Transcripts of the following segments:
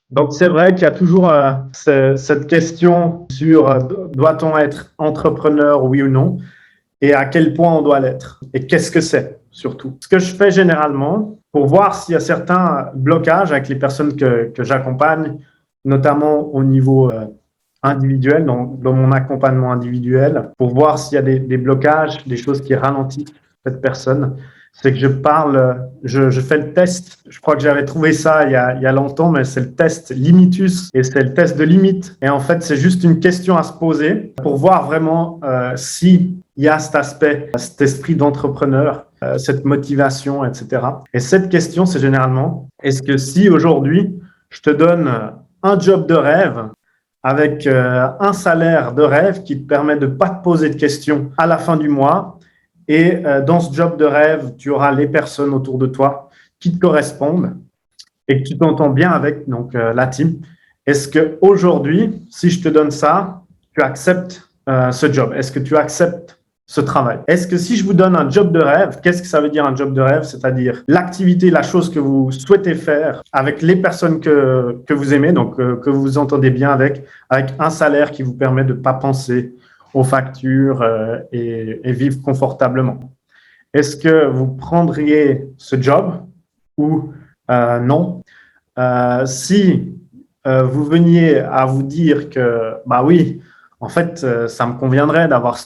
Donc c'est vrai qu'il y a toujours cette question sur doit-on être entrepreneur, oui ou non, et à quel point on doit l'être, et qu'est-ce que c'est surtout. Ce que je fais généralement, pour voir s'il y a certains blocages avec les personnes que j'accompagne, notamment au niveau individuel, dans mon accompagnement individuel, pour voir s'il y a des blocages, des choses qui ralentissent cette personne, c'est que je fais le test. Je crois que j'avais trouvé ça il y a longtemps, mais c'est le test Limitus et c'est le test de limite. Et en fait, c'est juste une question à se poser pour voir vraiment si il y a cet aspect, cet esprit d'entrepreneur, cette motivation, etc. Et cette question, c'est généralement, est-ce que si aujourd'hui, je te donne un job de rêve avec un salaire de rêve qui te permet de ne pas te poser de questions à la fin du mois, et dans ce job de rêve, tu auras les personnes autour de toi qui te correspondent et que tu t'entends bien avec, donc la team. Est-ce qu'aujourd'hui, si je te donne ça, tu acceptes ce job? Est-ce que tu acceptes ce travail? Est-ce que si je vous donne un job de rêve, qu'est-ce que ça veut dire un job de rêve? C'est-à-dire l'activité, la chose que vous souhaitez faire avec les personnes que vous aimez, donc que vous vous entendez bien avec un salaire qui vous permet de ne pas penser aux factures et vivre confortablement. Est-ce que vous prendriez ce job ou non? Si vous veniez à vous dire que, bah oui, en fait, ça me conviendrait d'avoir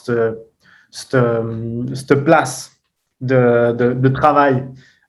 cette place de travail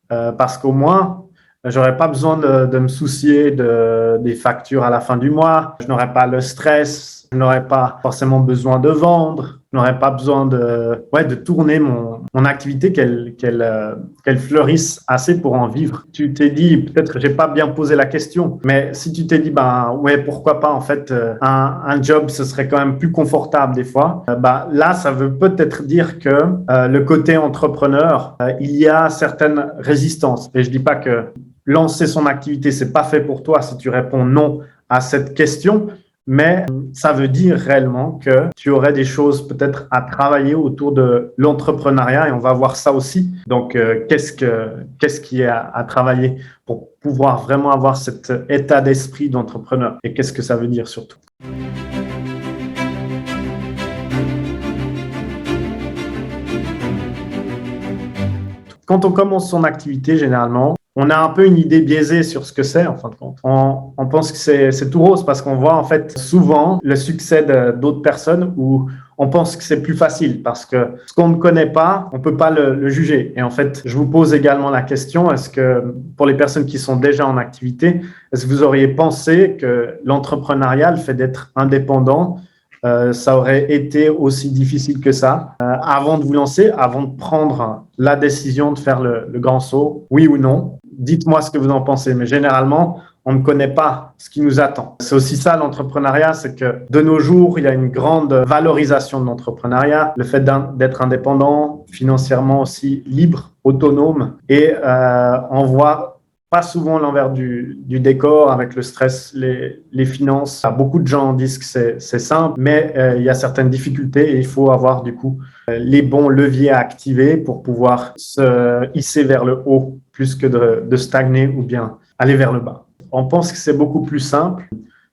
parce qu'au moins, j'aurais pas besoin de me soucier des factures à la fin du mois, je n'aurais pas le stress, je n'aurais pas forcément besoin de vendre, je n'aurais pas besoin de tourner mon activité, qu'elle fleurisse assez pour en vivre. Tu t'es dit, peut-être que j'ai pas bien posé la question, mais si tu t'es dit, ben ouais, pourquoi pas, en fait, un job, ce serait quand même plus confortable des fois, là, ça veut peut-être dire que le côté entrepreneur, il y a certaines résistances. Et je dis pas que lancer son activité, c'est pas fait pour toi si tu réponds non à cette question, mais ça veut dire réellement que tu aurais des choses peut-être à travailler autour de l'entrepreneuriat et on va voir ça aussi. Donc, qu'est-ce qui est à travailler pour pouvoir vraiment avoir cet état d'esprit d'entrepreneur et qu'est-ce que ça veut dire surtout? Quand on commence son activité, généralement, on a un peu une idée biaisée sur ce que c'est, en fin de compte. On pense que c'est tout rose parce qu'on voit en fait souvent le succès d'autres personnes où on pense que c'est plus facile parce que ce qu'on ne connaît pas, on ne peut pas le juger. Et en fait, je vous pose également la question, est-ce que pour les personnes qui sont déjà en activité, est-ce que vous auriez pensé que l'entrepreneuriat, le fait d'être indépendant, ça aurait été aussi difficile que ça avant de vous lancer, avant de prendre la décision de faire le grand saut, oui ou non? Dites-moi ce que vous en pensez, mais généralement, on ne connaît pas ce qui nous attend. C'est aussi ça l'entrepreneuriat, c'est que de nos jours, il y a une grande valorisation de l'entrepreneuriat, le fait d'être indépendant, financièrement aussi libre, autonome, et on voit pas souvent l'envers du décor avec le stress, les finances. Beaucoup de gens disent que c'est simple, mais il y a certaines difficultés et il faut avoir du coup les bons leviers à activer pour pouvoir se hisser vers le haut plus que de stagner ou bien aller vers le bas. On pense que c'est beaucoup plus simple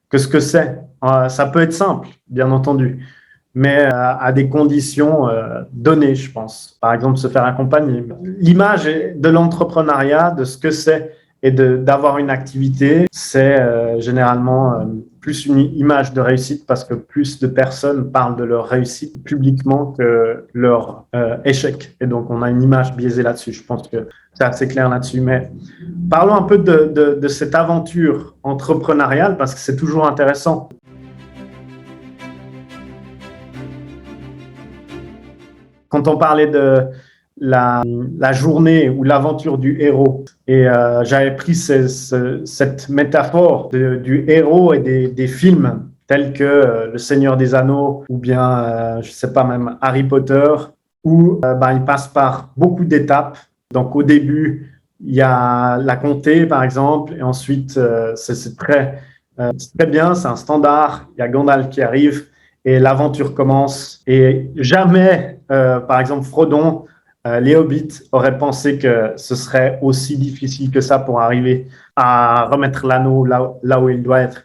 que ce que c'est. Ça peut être simple, bien entendu, mais à des conditions données, je pense. Par exemple, se faire accompagner. L'image de l'entrepreneuriat, de ce que c'est et d'avoir une activité, c'est généralement plus une image de réussite parce que plus de personnes parlent de leur réussite publiquement que leur échec. Et donc, on a une image biaisée là-dessus. Je pense que c'est assez clair là-dessus. Mais parlons un peu de cette aventure entrepreneuriale parce que c'est toujours intéressant. Quand on parlait de la journée ou l'aventure du héros, et j'avais pris cette métaphore du héros et des films tels que Le Seigneur des Anneaux ou bien, je ne sais pas, même Harry Potter, où il passe par beaucoup d'étapes. Donc au début, il y a la comté, par exemple, et ensuite, c'est très bien, c'est un standard. Il y a Gandalf qui arrive et l'aventure commence. Et jamais, par exemple, Frodon les hobbits auraient pensé que ce serait aussi difficile que ça pour arriver à remettre l'anneau là où il doit être.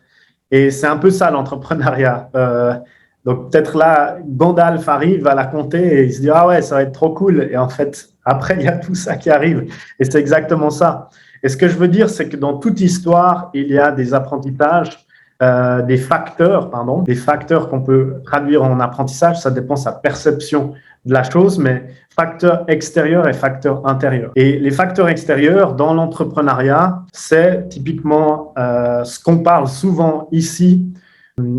Et c'est un peu ça l'entrepreneuriat. Donc peut-être là, Gandalf arrive à la comté et il se dit ah ouais, ça va être trop cool. Et en fait, après, il y a tout ça qui arrive. Et c'est exactement ça. Et ce que je veux dire, c'est que dans toute histoire, il y a des apprentissages, des facteurs qu'on peut traduire en apprentissage. Ça dépend de sa perception de la chose, mais facteurs extérieurs et facteurs intérieurs. Et les facteurs extérieurs dans l'entrepreneuriat, c'est typiquement ce qu'on parle souvent ici,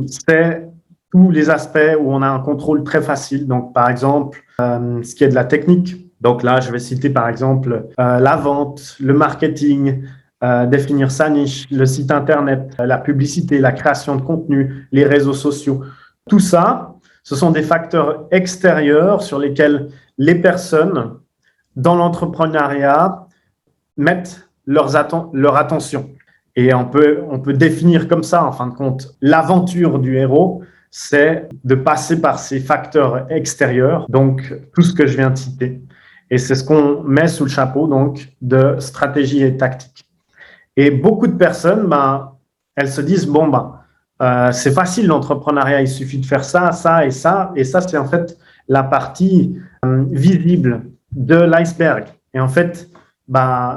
c'est tous les aspects où on a un contrôle très facile. Donc, par exemple, ce qui est de la technique. Donc là, je vais citer par exemple la vente, le marketing, définir sa niche, le site Internet, la publicité, la création de contenu, les réseaux sociaux. Tout ça, ce sont des facteurs extérieurs sur lesquels les personnes dans l'entrepreneuriat mettent leur attention. Et on peut définir comme ça, en fin de compte, l'aventure du héros, c'est de passer par ces facteurs extérieurs, donc tout ce que je viens de citer. Et c'est ce qu'on met sous le chapeau donc de stratégie et tactique. Et beaucoup de personnes, elles se disent c'est facile l'entrepreneuriat, il suffit de faire ça, ça et ça. Et ça, c'est en fait la partie visible de l'iceberg. Et en fait,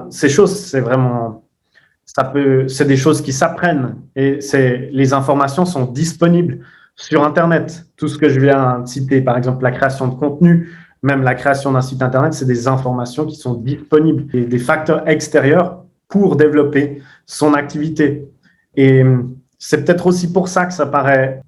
ces choses, c'est des choses qui s'apprennent. Et les informations sont disponibles sur Internet. Tout ce que je viens de citer, par exemple, la création de contenu, même la création d'un site Internet, c'est des informations qui sont disponibles et des facteurs extérieurs pour développer son activité. Et c'est peut-être aussi pour ça que ça paraît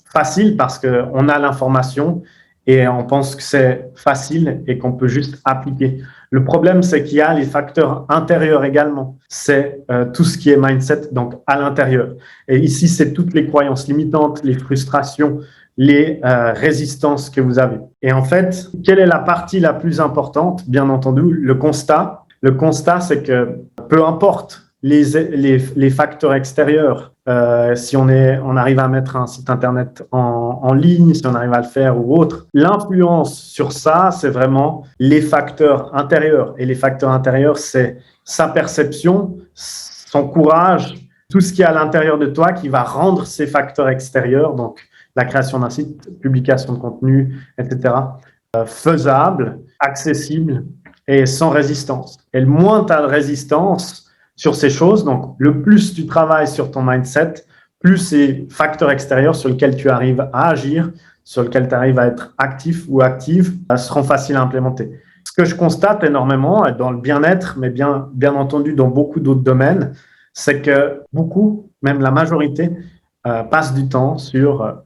facile, parce qu'on a l'information et on pense que c'est facile et qu'on peut juste appliquer. Le problème, c'est qu'il y a les facteurs intérieurs également. C'est tout ce qui est mindset, donc à l'intérieur. Et ici, c'est toutes les croyances limitantes, les frustrations, les résistances que vous avez. Et en fait, quelle est la partie la plus importante? Bien entendu, le constat. Le constat, c'est que peu importe les facteurs extérieurs, si on arrive à mettre un site Internet en ligne, si on arrive à le faire ou autre, l'influence sur ça, c'est vraiment les facteurs intérieurs. Et les facteurs intérieurs, c'est sa perception, son courage, tout ce qui est à l'intérieur de toi qui va rendre ces facteurs extérieurs, donc la création d'un site, publication de contenu, etc., faisable, accessible et sans résistance. Et le moins tu as de résistance sur ces choses, donc le plus tu travailles sur ton mindset, plus ces facteurs extérieurs sur lesquels tu arrives à agir, sur lesquels tu arrives à être actif ou active, seront faciles à implémenter. Ce que je constate énormément dans le bien-être, mais bien entendu dans beaucoup d'autres domaines, c'est que beaucoup, même la majorité, passent du temps sur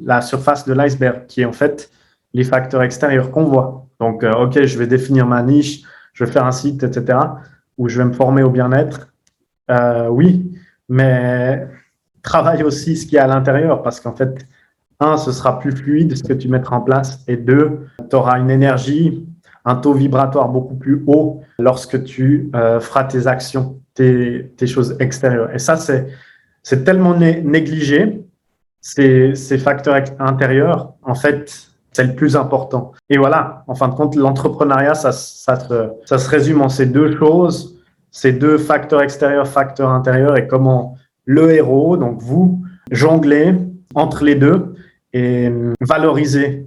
la surface de l'iceberg, qui est en fait les facteurs extérieurs qu'on voit. Donc, OK, je vais définir ma niche, je vais faire un site, etc., ou je vais me former au bien-être. Oui, mais travaille aussi ce qu'il y a à l'intérieur, parce qu'en fait, un, ce sera plus fluide ce que tu mettras en place, et deux, tu auras une énergie, un taux vibratoire beaucoup plus haut lorsque tu feras tes actions, tes choses extérieures. Et ça, c'est tellement négligé, ces facteurs intérieurs, en fait, c'est le plus important. Et voilà, en fin de compte, l'entrepreneuriat, ça se résume en ces deux choses, ces deux facteurs extérieurs, facteurs intérieurs, et comment le héros, donc vous, jonglez entre les deux et valoriser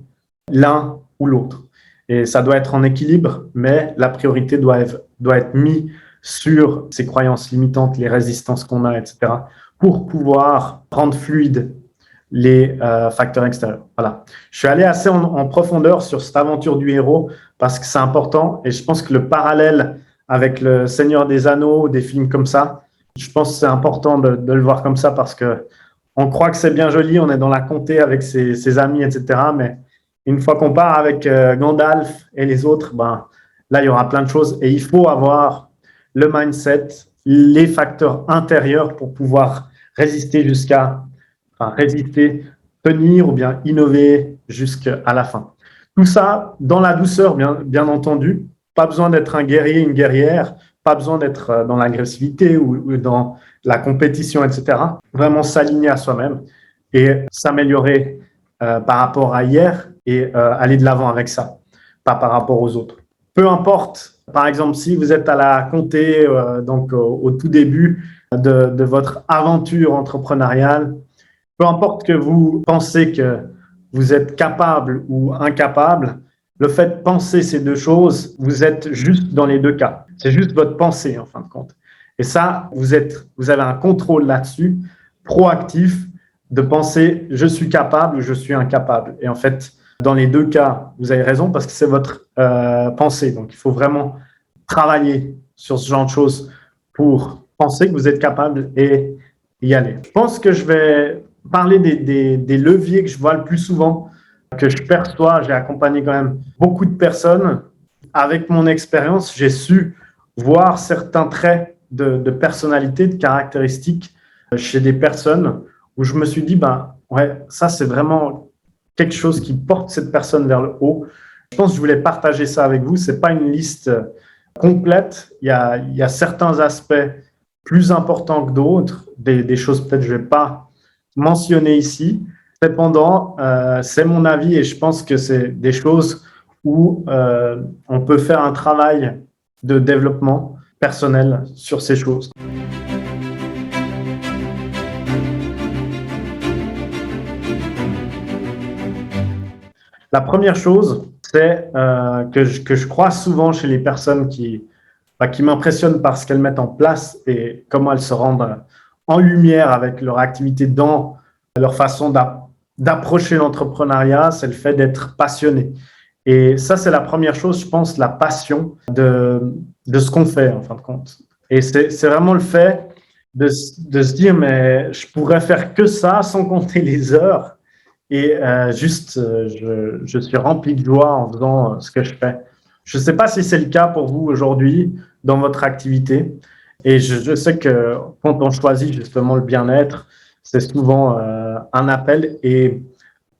l'un ou l'autre. Et ça doit être en équilibre, mais la priorité doit être mise sur ces croyances limitantes, les résistances qu'on a, etc., pour pouvoir rendre fluide les facteurs extérieurs. Voilà. Je suis allé assez en profondeur sur cette aventure du héros parce que c'est important, et je pense que le parallèle avec le Seigneur des Anneaux, des films comme ça, je pense que c'est important de le voir comme ça, parce que on croit que c'est bien joli, on est dans la comté avec ses amis, etc. Mais une fois qu'on part avec Gandalf et les autres, là, il y aura plein de choses, et il faut avoir le mindset, les facteurs intérieurs pour pouvoir résister tenir ou bien innover jusqu'à la fin. Tout ça dans la douceur, bien entendu. Pas besoin d'être un guerrier, une guerrière, pas besoin d'être dans l'agressivité ou dans la compétition, etc. Vraiment s'aligner à soi-même et s'améliorer par rapport à hier, et aller de l'avant avec ça, pas par rapport aux autres. peu importe, par exemple, si vous êtes à la comptée, donc au tout début de votre aventure entrepreneuriale, peu importe que vous pensez que vous êtes capable ou incapable, le fait de penser ces deux choses, vous êtes juste dans les deux cas. C'est juste votre pensée, en fin de compte. Et ça, vous avez un contrôle là-dessus, proactif, de penser je suis capable ou je suis incapable. Et en fait, dans les deux cas, vous avez raison parce que c'est votre pensée. Donc, il faut vraiment travailler sur ce genre de choses pour penser que vous êtes capable et y aller. Je pense que je vais parler des leviers que je vois le plus souvent, que je perçois. J'ai accompagné quand même beaucoup de personnes. Avec mon expérience, j'ai su voir certains traits de personnalité, de caractéristiques chez des personnes où je me suis dit, ben, ouais, ça, c'est vraiment quelque chose qui porte cette personne vers le haut. Je pense que je voulais partager ça avec vous. Ce n'est pas une liste complète. Il y a certains aspects plus importants que d'autres, des choses peut-être que je ne vais pas mentionner ici. Cependant, c'est mon avis et je pense que c'est des choses où on peut faire un travail de développement personnel sur ces choses. La première chose, c'est que je crois souvent chez les personnes qui m'impressionnent par ce qu'elles mettent en place et comment elles se rendent en lumière avec leur activité dans leur façon d'approcher l'entrepreneuriat, c'est le fait d'être passionné. Et ça, c'est la première chose, je pense, la passion de ce qu'on fait, en fin de compte. Et c'est vraiment le fait de se dire, mais je pourrais faire que ça sans compter les heures. Et je suis rempli de joie en faisant ce que je fais. Je ne sais pas si c'est le cas pour vous aujourd'hui dans votre activité. Et je sais que quand on choisit justement le bien-être, c'est souvent un appel et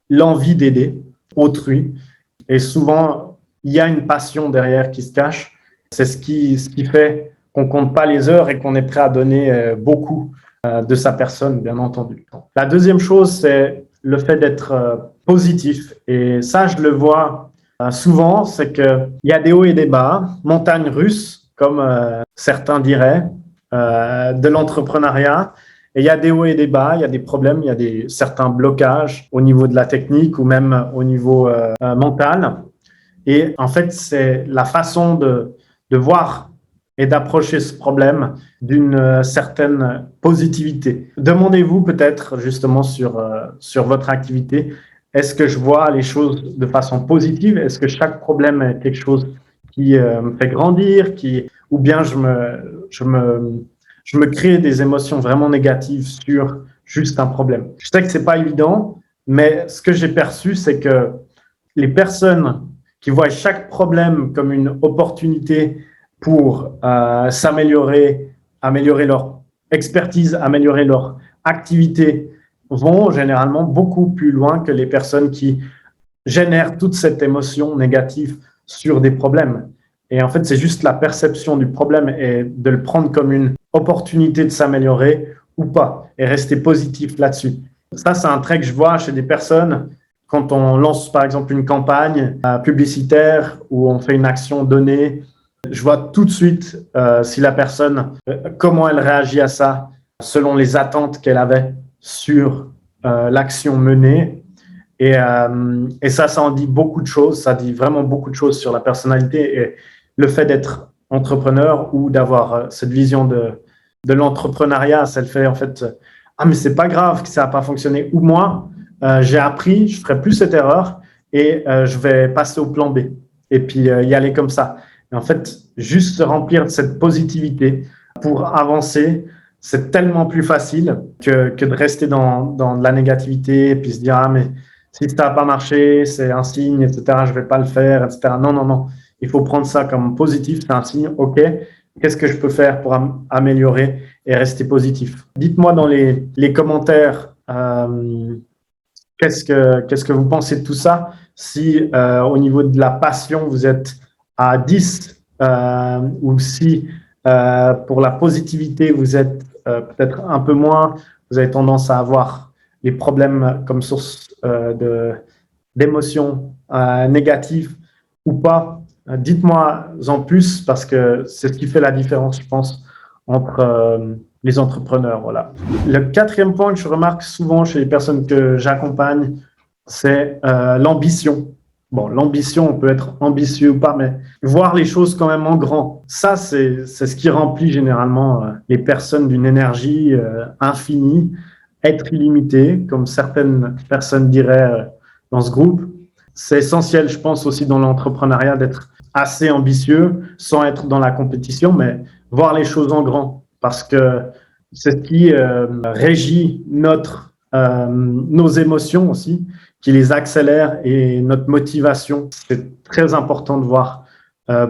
l'envie d'aider autrui. Et souvent, il y a une passion derrière qui se cache. C'est ce qui fait qu'on ne compte pas les heures et qu'on est prêt à donner beaucoup de sa personne, bien entendu. La deuxième chose, c'est le fait d'être positif. Et ça, je le vois souvent, c'est qu'il y a des hauts et des bas, montagnes russes, comme certains diraient, de l'entrepreneuriat. Et il y a des hauts et des bas, il y a des problèmes, il y a certains blocages au niveau de la technique ou même au niveau mental. Et en fait, c'est la façon de voir et d'approcher ce problème d'une certaine positivité. Demandez-vous peut-être justement sur votre activité, est-ce que je vois les choses de façon positive? Est-ce que chaque problème est quelque chose qui me fait grandir, ou bien je me crée des émotions vraiment négatives sur juste un problème? Je sais que ce n'est pas évident, mais ce que j'ai perçu, c'est que les personnes qui voient chaque problème comme une opportunité pour s'améliorer, améliorer leur expertise, améliorer leur activité, vont généralement beaucoup plus loin que les personnes qui génèrent toute cette émotion négative sur des problèmes. Et en fait, c'est juste la perception du problème et de le prendre comme une opportunité de s'améliorer ou pas et rester positif là-dessus. Ça, c'est un trait que je vois chez des personnes quand on lance, par exemple, une campagne publicitaire ou on fait une action donnée. Je vois tout de suite si la personne, comment elle réagit à ça selon les attentes qu'elle avait sur l'action menée. Et ça en dit beaucoup de choses. Ça dit vraiment beaucoup de choses sur la personnalité et le fait d'être entrepreneur ou d'avoir cette vision de l'entrepreneuriat. Ça le fait en fait, mais c'est pas grave que ça n'a pas fonctionné. Ou moi, j'ai appris, je ne ferai plus cette erreur et je vais passer au plan B. Et puis y aller comme ça. Et en fait, juste se remplir de cette positivité pour avancer, c'est tellement plus facile que de rester dans de la négativité et puis se dire, mais si ça n'a pas marché, c'est un signe, etc., je ne vais pas le faire, etc. Non, non, non. Il faut prendre ça comme positif, c'est un signe, OK, qu'est-ce que je peux faire pour améliorer et rester positif? Dites-moi dans les commentaires qu'est-ce que vous pensez de tout ça? Si au niveau de la passion, vous êtes à 10 ou si pour la positivité, vous êtes peut-être un peu moins, vous avez tendance à avoir les problèmes comme source d'émotions négatives ou pas. Dites-moi en plus parce que c'est ce qui fait la différence, je pense, entre les entrepreneurs. Voilà. Le quatrième point que je remarque souvent chez les personnes que j'accompagne, c'est l'ambition. Bon, l'ambition, on peut être ambitieux ou pas, mais voir les choses quand même en grand. Ça, c'est ce qui remplit généralement les personnes d'une énergie infinie, être illimité, comme certaines personnes diraient dans ce groupe. C'est essentiel, je pense, aussi dans l'entrepreneuriat d'être assez ambitieux sans être dans la compétition, mais voir les choses en grand parce que c'est ce qui régit nos émotions aussi, qui les accélère et notre motivation. C'est très important de voir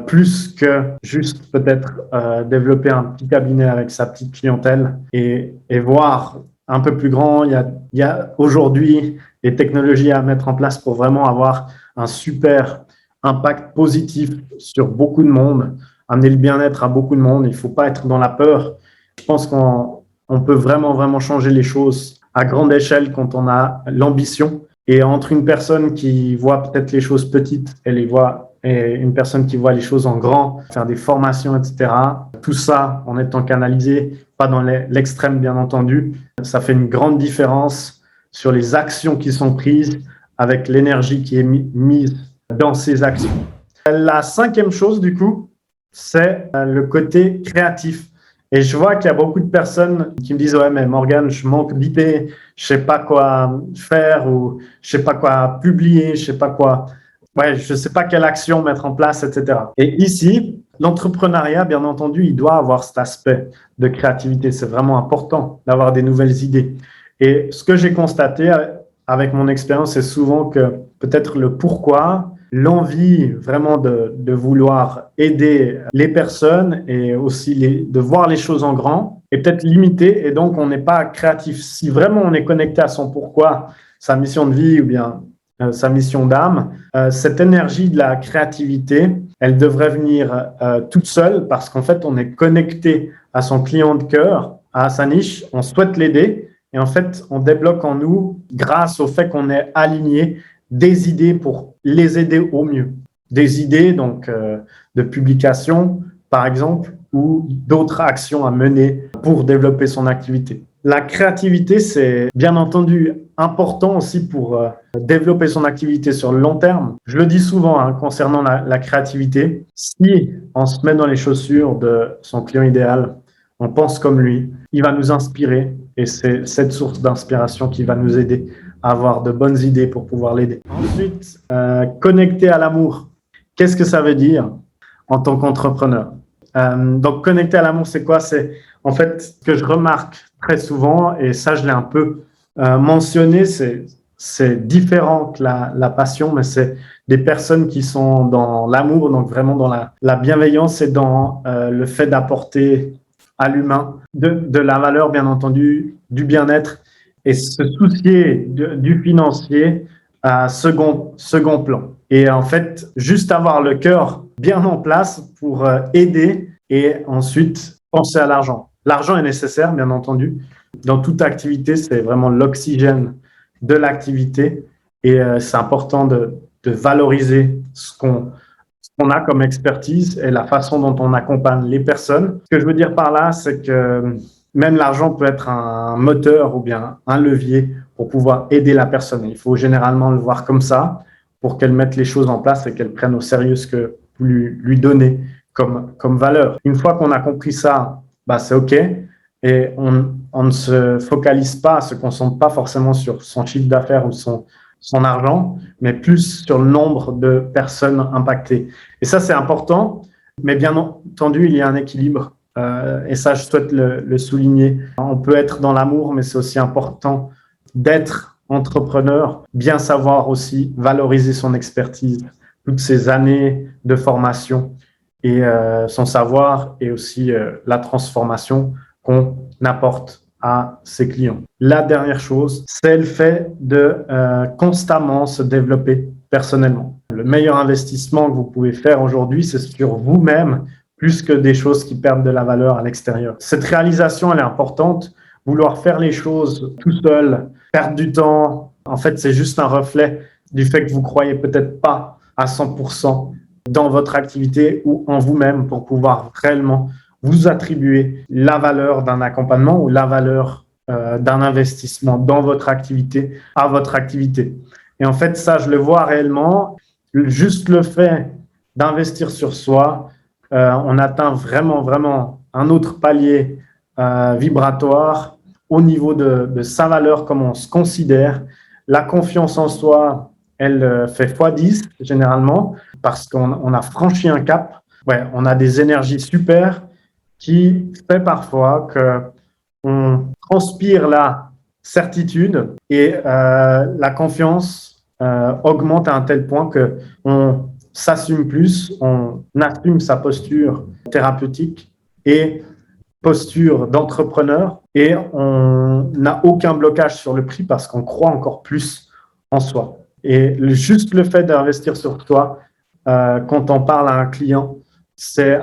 plus que juste peut-être développer un petit cabinet avec sa petite clientèle et voir un peu plus grand. Il y a aujourd'hui des technologies à mettre en place pour vraiment avoir un super impact positif sur beaucoup de monde, amener le bien-être à beaucoup de monde. Il ne faut pas être dans la peur. Je pense qu'on peut vraiment, vraiment changer les choses à grande échelle quand on a l'ambition. Et entre une personne qui voit peut-être les choses petites et une personne qui voit les choses en grand, faire des formations, etc., tout ça en étant canalisé, pas dans l'extrême bien entendu, ça fait une grande différence sur les actions qui sont prises avec l'énergie qui est mise dans ces actions. La cinquième chose, du coup, c'est le côté créatif. Et je vois qu'il y a beaucoup de personnes qui me disent « Ouais, mais Morgan, je manque d'idées, je sais pas quoi faire ou je sais pas quoi publier, je sais pas quelle action mettre en place, etc. » Et ici, l'entrepreneuriat, bien entendu, il doit avoir cet aspect de créativité. C'est vraiment important d'avoir des nouvelles idées. Et ce que j'ai constaté avec mon expérience, c'est souvent que peut-être le pourquoi, l'envie vraiment de vouloir aider les personnes et aussi de voir les choses en grand est peut-être limitée et donc on n'est pas créatif. Si vraiment on est connecté à son pourquoi, sa mission de vie ou bien sa mission d'âme, cette énergie de la créativité, elle devrait venir toute seule parce qu'en fait on est connecté à son client de cœur, à sa niche, on souhaite l'aider et en fait on débloque en nous grâce au fait qu'on est aligné des idées pour les aider au mieux. Des idées donc de publication, par exemple, ou d'autres actions à mener pour développer son activité. La créativité, c'est bien entendu important aussi pour développer son activité sur le long terme. Je le dis souvent concernant la créativité, si on se met dans les chaussures de son client idéal, on pense comme lui, il va nous inspirer et c'est cette source d'inspiration qui va nous aider à avoir de bonnes idées pour pouvoir l'aider. Ensuite, connecter à l'amour. Qu'est-ce que ça veut dire en tant qu'entrepreneur? Donc, connecter à l'amour, c'est quoi? C'est en fait ce que je remarque très souvent, et ça, je l'ai un peu mentionné, c'est différent que la passion, mais c'est des personnes qui sont dans l'amour, donc vraiment dans la bienveillance et dans le fait d'apporter à l'humain de la valeur, bien entendu, du bien-être et se soucier du financier à second plan. Et en fait, juste avoir le cœur bien en place pour aider et ensuite penser à l'argent. L'argent est nécessaire, bien entendu. Dans toute activité, c'est vraiment l'oxygène de l'activité et c'est important de valoriser ce qu'on a comme expertise et la façon dont on accompagne les personnes. Ce que je veux dire par là, c'est que même l'argent peut être un moteur ou bien un levier pour pouvoir aider la personne. Il faut généralement le voir comme ça pour qu'elle mette les choses en place et qu'elle prenne au sérieux ce que vous lui donnez comme valeur. Une fois qu'on a compris ça, c'est OK et on ne se focalise pas, se concentre pas forcément sur son chiffre d'affaires ou son argent, mais plus sur le nombre de personnes impactées. Et ça, c'est important, mais bien entendu, il y a un équilibre. Et ça, je souhaite le souligner. On peut être dans l'amour, mais c'est aussi important d'être entrepreneur, bien savoir aussi valoriser son expertise, toutes ces années de formation et son savoir et aussi la transformation qu'on apporte à ses clients. La dernière chose, c'est le fait de constamment se développer personnellement. Le meilleur investissement que vous pouvez faire aujourd'hui, c'est sur vous-même, plus que des choses qui perdent de la valeur à l'extérieur. Cette réalisation, elle est importante. Vouloir faire les choses tout seul, perdre du temps, en fait, c'est juste un reflet du fait que vous croyez peut-être pas à 100% dans votre activité ou en vous-même pour pouvoir réellement vous attribuer la valeur d'un accompagnement ou la valeur d'un investissement dans votre activité, à votre activité. Et en fait, ça, je le vois réellement. Juste le fait d'investir sur soi, on atteint vraiment, vraiment un autre palier vibratoire au niveau de sa valeur, comment on se considère. La confiance en soi, elle fait x10 généralement parce qu'on a franchi un cap. Ouais, on a des énergies super qui fait parfois qu'on transpire la certitude et la confiance augmente à un tel point qu'on s'assume plus, on assume sa posture thérapeutique et posture d'entrepreneur et on n'a aucun blocage sur le prix parce qu'on croit encore plus en soi. Et juste le fait d'investir sur toi, quand on parle à un client, c'est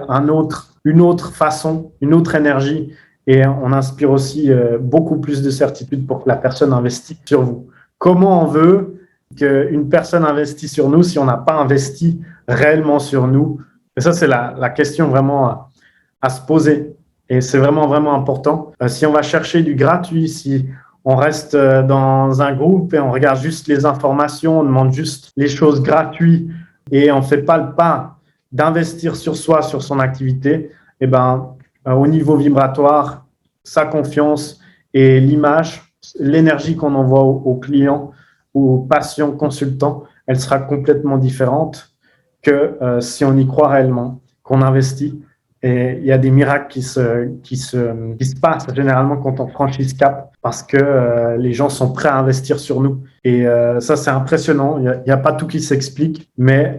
une autre façon, une autre énergie et on inspire aussi beaucoup plus de certitude pour que la personne investisse sur vous. Comment on veut qu'une personne investisse sur nous si on n'a pas investi réellement sur nous? Et ça, c'est la question vraiment à se poser. Et c'est vraiment, vraiment important. Si on va chercher du gratuit, si on reste dans un groupe et on regarde juste les informations, on demande juste les choses gratuites et on ne fait pas le pas d'investir sur soi, sur son activité, eh ben, au niveau vibratoire, sa confiance et l'image, l'énergie qu'on envoie aux clients ou aux patients consultants, elle sera complètement différente que si on y croit réellement, qu'on investit. Et il y a des miracles qui se passent généralement quand on franchit ce cap parce que les gens sont prêts à investir sur nous. Et ça, c'est impressionnant. Il n'y a pas tout qui s'explique, mais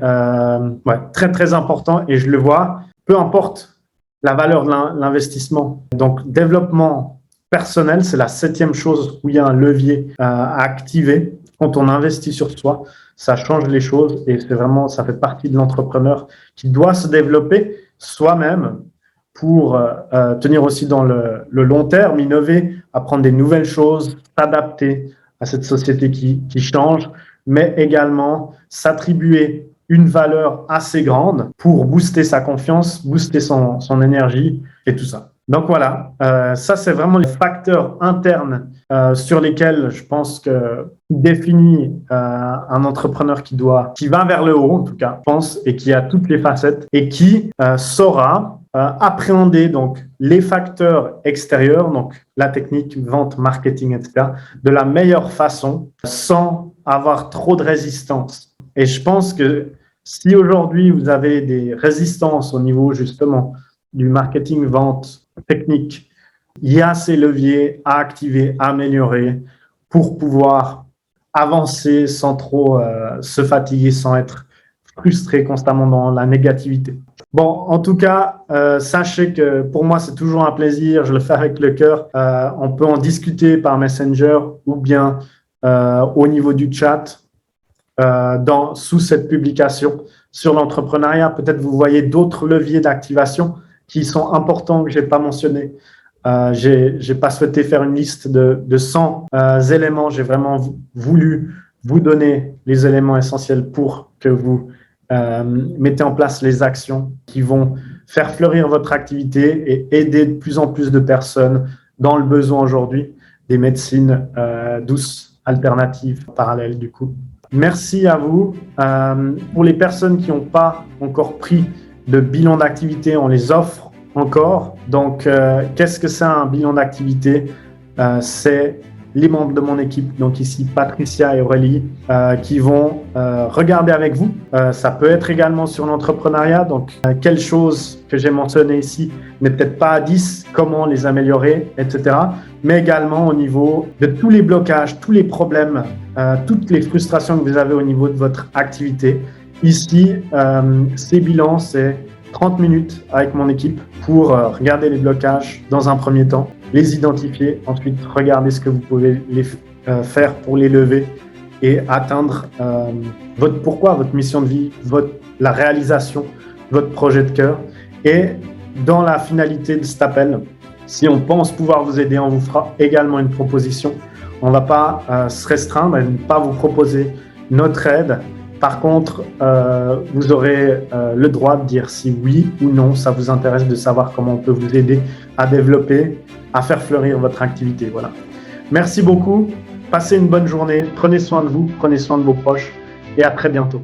ouais, très, très important. Et je le vois, peu importe la valeur de l'investissement. Donc, développement personnel, c'est la 7e chose où il y a un levier à activer. Quand on investit sur soi, ça change les choses et c'est vraiment, ça fait partie de l'entrepreneur qui doit se développer soi-même pour tenir aussi dans le long terme, innover, apprendre des nouvelles choses, s'adapter à cette société qui change, mais également s'attribuer une valeur assez grande pour booster sa confiance, booster son énergie et tout ça. Donc voilà, ça c'est vraiment les facteurs internes sur lesquels je pense que définit un entrepreneur qui va vers le haut en tout cas, je pense, et qui a toutes les facettes et qui saura appréhender donc les facteurs extérieurs, donc la technique, vente, marketing, etc., de la meilleure façon sans avoir trop de résistance. Et je pense que si aujourd'hui vous avez des résistances au niveau justement du marketing, vente, technique, il y a ces leviers à activer, à améliorer pour pouvoir avancer sans trop se fatiguer, sans être frustré constamment dans la négativité. Bon, en tout cas, sachez que pour moi, c'est toujours un plaisir. Je le fais avec le cœur. On peut en discuter par Messenger ou bien au niveau du chat sous cette publication sur l'entrepreneuriat. Peut-être vous voyez d'autres leviers d'activation qui sont importants que je n'ai pas mentionnés. Je n'ai pas souhaité faire une liste de 100 éléments. J'ai vraiment voulu vous donner les éléments essentiels pour que vous mettez en place les actions qui vont faire fleurir votre activité et aider de plus en plus de personnes dans le besoin aujourd'hui des médecines douces, alternatives, parallèles du coup. Merci à vous. Pour les personnes qui n'ont pas encore pris de bilan d'activité, on les offre encore. Donc, qu'est-ce que c'est un bilan d'activité? C'est les membres de mon équipe, donc ici Patricia et Aurélie, qui vont regarder avec vous. Ça peut être également sur l'entrepreneuriat, donc quelles choses que j'ai mentionnées ici n'est peut-être pas à 10, comment les améliorer, etc. Mais également au niveau de tous les blocages, tous les problèmes, toutes les frustrations que vous avez au niveau de votre activité. Ici, ces bilans, c'est 30 minutes avec mon équipe pour regarder les blocages dans un premier temps, les identifier, ensuite regarder ce que vous pouvez faire pour les lever et atteindre votre pourquoi, votre mission de vie, la réalisation de votre projet de cœur. Et dans la finalité de cet appel, si on pense pouvoir vous aider, on vous fera également une proposition. On ne va pas se restreindre et ne pas vous proposer notre aide Par contre, vous aurez le droit de dire si oui ou non ça vous intéresse de savoir comment on peut vous aider à développer, à faire fleurir votre activité. Voilà. Merci beaucoup. Passez une bonne journée. Prenez soin de vous, prenez soin de vos proches et à très bientôt.